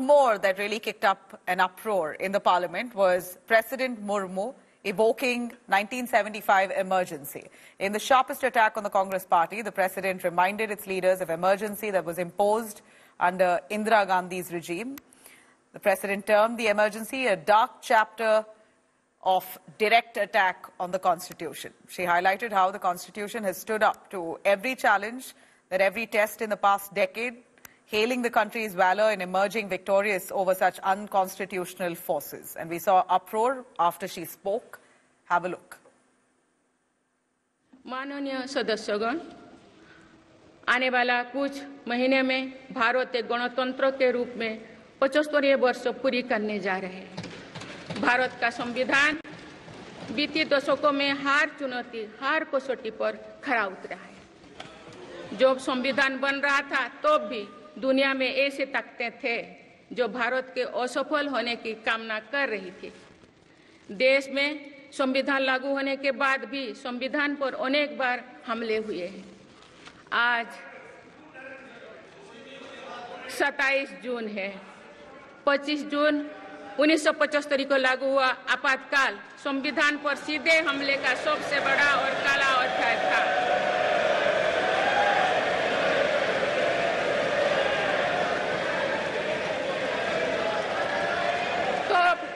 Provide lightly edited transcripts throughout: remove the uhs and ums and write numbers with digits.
more that really kicked up an uproar in the parliament was President Murmu evoking 1975 emergency. In the sharpest attack on the Congress party, the president reminded its leaders of emergency that was imposed under Indira Gandhi's regime. The president termed the emergency a dark chapter of direct attack on the Constitution. She highlighted how the Constitution has stood up to every challenge, that every test in the past decade, hailing the country's valor in emerging victorious over such unconstitutional forces. And we saw uproar after she spoke. Have a look. माननीय सदस्यगण, आने वाला कुछ महीने में भारत एक गणतंत्र के रूप में 75वें वर्ष पूरी करने जा रहे हैं। भारत का संविधान बीते दशकों में हर कसौटी पर खरा उतरा है। जब संविधान बन रहा था तो भी दुनिया में ऐसे ताकतें थे जो भारत के असफल होने की कामना कर रही थी। देश में संविधान लागू होने के बाद भी संविधान पर अनेक बार हमले हुए हैं। आज 27 जून है। 25 जून 1975 को लागू हुआ आपातकाल संविधान पर सीधे हमले का सबसे बड़ा और काला अध्याय था।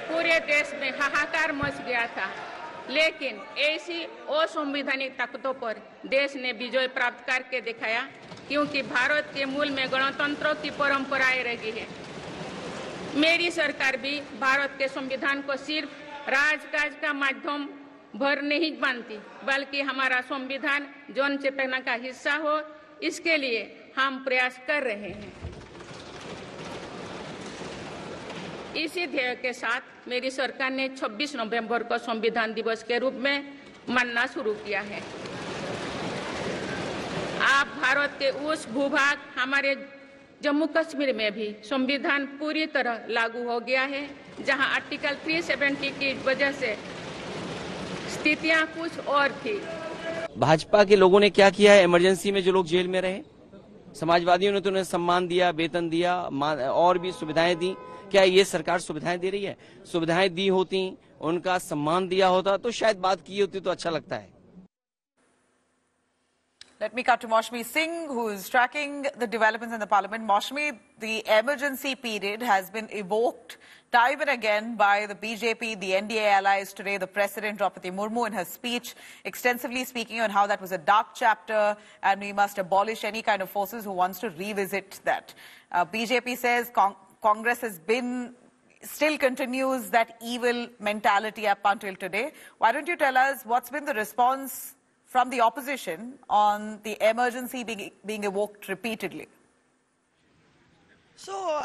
पूरे देश में हाहाकार मच गया था, लेकिन ऐसी असंवैधानिक ताकतों पर देश ने विजय प्राप्त करके दिखाया, क्योंकि भारत के मूल में गणतंत्र की परंपराएं रही है। मेरी सरकार भी भारत के संविधान को सिर्फ राजकाज का माध्यम भर नहीं मानती, बल्कि हमारा संविधान जन चेतना का हिस्सा हो, इसके लिए हम प्रयास कर रहे हैं। इसी ध्येय के साथ मेरी सरकार ने 26 नवंबर को संविधान दिवस के रूप में मानना शुरू किया है। आप भारत के उस भूभाग हमारे जम्मू कश्मीर में भी संविधान पूरी तरह लागू हो गया है, जहां आर्टिकल 370 की वजह से स्थितियां कुछ और थी। भाजपा के लोगों ने क्या किया है? इमरजेंसी में जो लोग जेल में रहे, समाजवादियों ने तो उन्हें सम्मान दिया, वेतन दिया और भी सुविधाएं दी। क्या ये सरकार सुविधाएं दे रही है? सुविधाएं दी होती, उनका सम्मान दिया होता तो शायद बात की होती तो अच्छा लगता है। Let me cut to Maushmi Singh, who is tracking the developments in the parliament. Maushmi, the emergency period has been evoked time and again by the BJP, the NDA allies. Today, the President, Draupadi Murmu, in her speech, extensively speaking on how that was a dark chapter and we must abolish any kind of forces who wants to revisit that. BJP says Congress has been, still continues that evil mentality up until today. Why don't you tell us what's been the response from the opposition on the emergency being evoked repeatedly? So,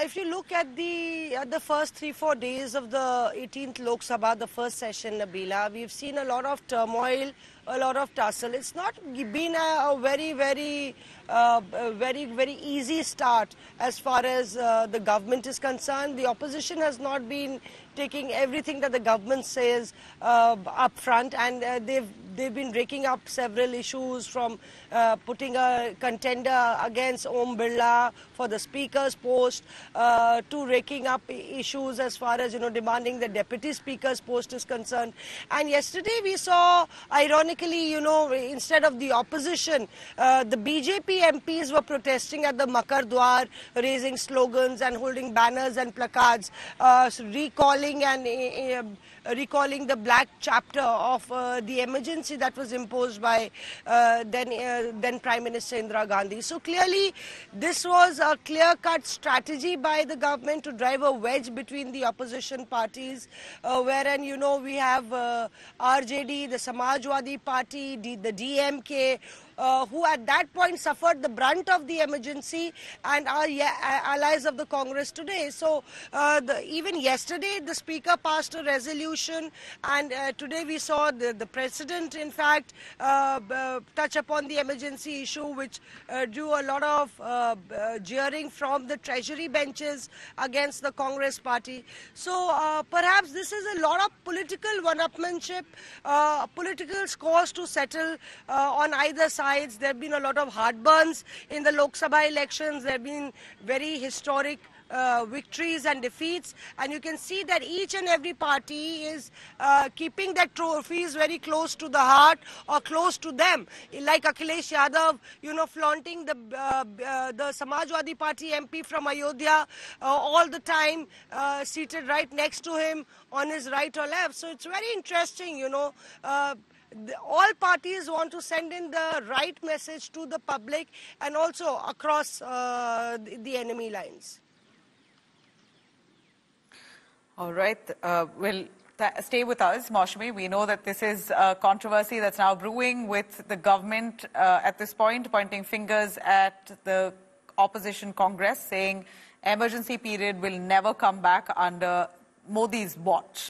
if you look at the first 3-4 days of the 18th Lok Sabha, the first session, Nabila, we've seen a lot of turmoil, a lot of tussle. It's not been a very easy start as far as the government is concerned. The opposition has not been taking everything that the government says up front, and they've been raking up several issues, from putting a contender against Om Birla for the speaker's post to raking up issues as far as, demanding the deputy speaker's post is concerned. And yesterday we saw, ironically, instead of the opposition, the BJP MPs were protesting at the Makar Dwar, raising slogans and holding banners and placards, recalling the black chapter of the emergency that was imposed by then Prime Minister Indira Gandhi. So clearly this was a clear-cut strategy by the government to drive a wedge between the opposition parties, wherein we have RJD, the Samajwadi Party, the DMK, who at that point suffered the brunt of the emergency, and are allies of the Congress today. So even yesterday the Speaker passed a resolution, and today we saw the President in fact touch upon the emergency issue, which drew a lot of jeering from the Treasury benches against the Congress party. So perhaps this is a lot of political one-upmanship, political scores to settle on either side. There have been a lot of heartburns in the Lok Sabha elections. There have been very historic victories and defeats, and you can see that each and every party is keeping their trophies very close to the heart or close to them. Like Akhilesh Yadav, flaunting the Samajwadi Party MP from Ayodhya all the time, seated right next to him on his right or left. So it's very interesting, all parties want to send in the right message to the public and also across the enemy lines. All right. Stay with us, Moushami. We know that this is a controversy that's now brewing with the government at this point, pointing fingers at the opposition Congress, saying emergency period will never come back under Modi's watch.